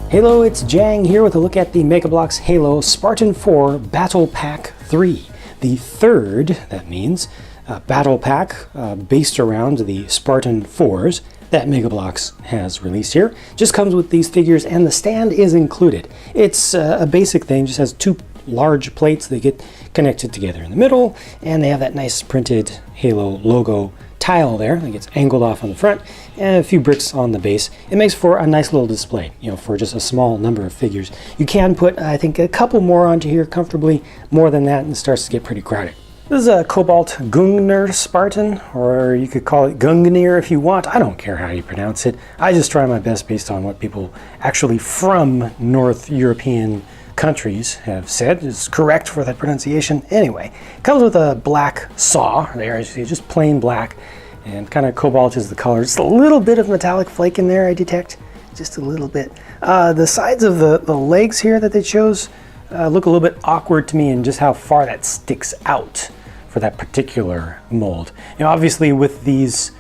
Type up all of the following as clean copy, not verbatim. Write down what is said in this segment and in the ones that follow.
Hello, it's Jang here with a look at the Mega Bloks Halo Spartan 4 Battle Pack 3. The third, that means, battle pack based around the Spartan 4s that Mega Bloks has released here. Just comes with these figures and the stand is included. It's a basic thing, just has two large plates that get connected together in the middle, and they have that nice printed Halo logo tile there that gets angled off on the front and a few bricks on the base. It makes for a nice little display, for just a small number of figures. You can put, I think, a couple more onto here comfortably. More than that, and it starts to get pretty crowded. This is a Cobalt Gungnir Spartan, or you could call it Gungnir if you want. I don't care how you pronounce it. I just try my best based on what people actually from North European countries have said is correct for that pronunciation. Anyway, comes with a black saw there, as you see, just plain black, and kind of cobalt is the color. Just a little bit of metallic flake in there, I detect, just a little bit. The sides of the legs here that they chose look a little bit awkward to me in just how far that sticks out for that particular mold. Obviously with these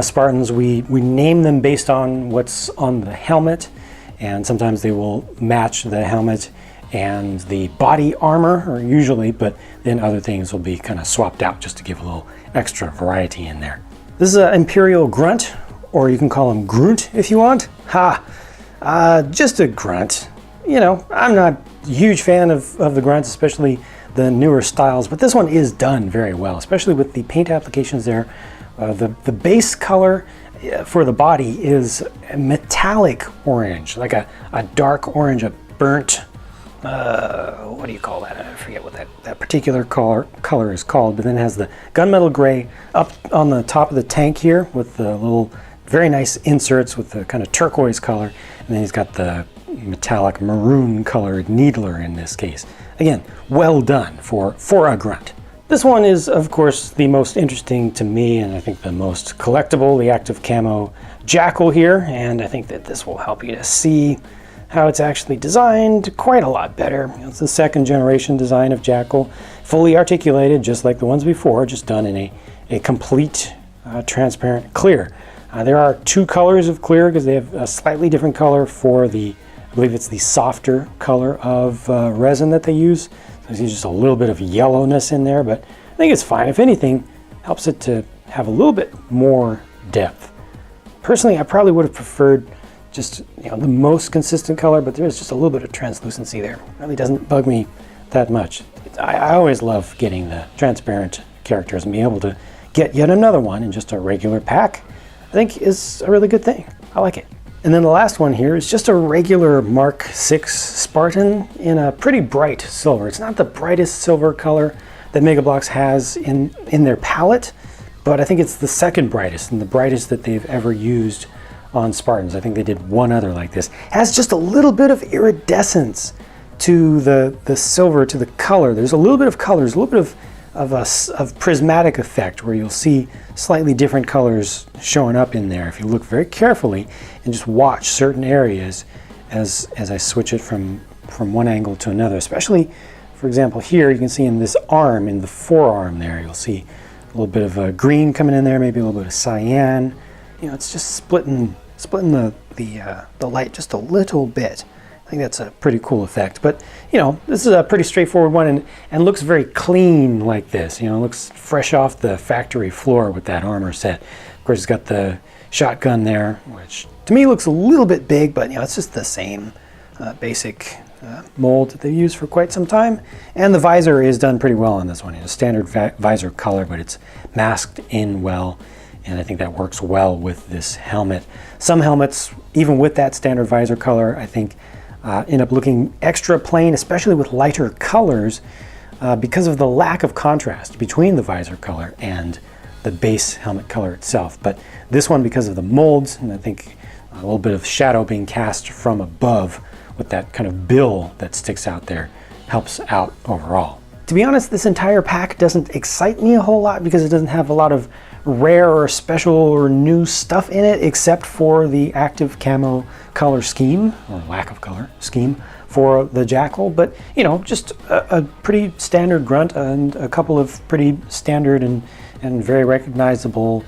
Spartans, we name them based on what's on the helmet, and sometimes they will match the helmet and the body armor, or usually, but then other things will be kind of swapped out just to give a little extra variety in there. This is an Imperial Grunt, or you can call him Grunt if you want. Just a grunt. I'm not a huge fan of the grunts, especially the newer styles, but this one is done very well, especially with the paint applications there. The base color for the body is a metallic orange, like a dark orange, a burnt, what do you call that? I forget what that particular color is called, but then it has the gunmetal gray up on the top of the tank here with the little very nice inserts with the kind of turquoise color, and then he's got the metallic maroon colored needler in this case. Again, well done for a grunt. This one is, of course, the most interesting to me, and I think the most collectible, the active camo jackal here, and I think that this will help you to see how it's actually designed quite a lot better. It's the second generation design of jackal, fully articulated just like the ones before, just done in a complete transparent clear. There are two colors of clear because they have a slightly different color for the, I believe it's the softer color of resin that they use. So you see just a little bit of yellowness in there, but I think it's fine. If anything, helps it to have a little bit more depth. Personally, I probably would have preferred just the most consistent color, but there's just a little bit of translucency there. It really doesn't bug me that much. I always love getting the transparent characters, and being able to get yet another one in just a regular pack, I think is a really good thing. I like it. And then the last one here is just a regular Mark 6 Spartan in a pretty bright silver. It's not the brightest silver color that Mega Bloks has in their palette, but I think it's the second brightest and the brightest that they've ever used on Spartans. I think they did one other like this. It has just a little bit of iridescence to the silver, to the color. There's a little bit of colors, a little bit of prismatic effect where you'll see slightly different colors showing up in there if you look very carefully and just watch certain areas as I switch it from one angle to another. Especially, for example, here you can see in this arm, in the forearm there, you'll see a little bit of a green coming in there, maybe a little bit of cyan. It's just splitting the light just a little bit. I think that's a pretty cool effect. But this is a pretty straightforward one, and looks very clean like this. It looks fresh off the factory floor with that armor set. Of course, it's got the shotgun there, which to me looks a little bit big, but it's just the same basic mold that they've used for quite some time. And the visor is done pretty well on this one. It's a standard visor color, but it's masked in well. And I think that works well with this helmet. Some helmets, even with that standard visor color, I think end up looking extra plain, especially with lighter colors, because of the lack of contrast between the visor color and the base helmet color itself. But this one, because of the molds, and I think a little bit of shadow being cast from above with that kind of bill that sticks out there, helps out overall. To be honest, this entire pack doesn't excite me a whole lot because it doesn't have a lot of rare or special or new stuff in it, except for the active camo color scheme, or lack of color scheme, for the jackal. But just a pretty standard grunt and a couple of pretty standard and very recognizable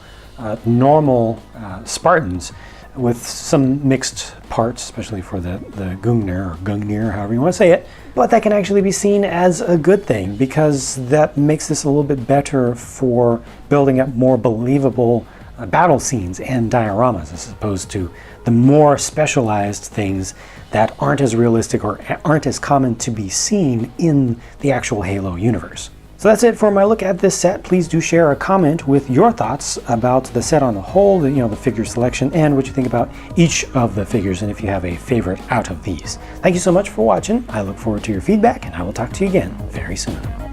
normal Spartans. with some mixed parts, especially for the Gungnir, or Gungnir, however you want to say it. But that can actually be seen as a good thing, because that makes this a little bit better for building up more believable battle scenes and dioramas, as opposed to the more specialized things that aren't as realistic or aren't as common to be seen in the actual Halo universe. So that's it for my look at this set. Please do share a comment with your thoughts about the set on the whole, the figure selection, and what you think about each of the figures, and if you have a favorite out of these. Thank you so much for watching. I look forward to your feedback, and I will talk to you again very soon.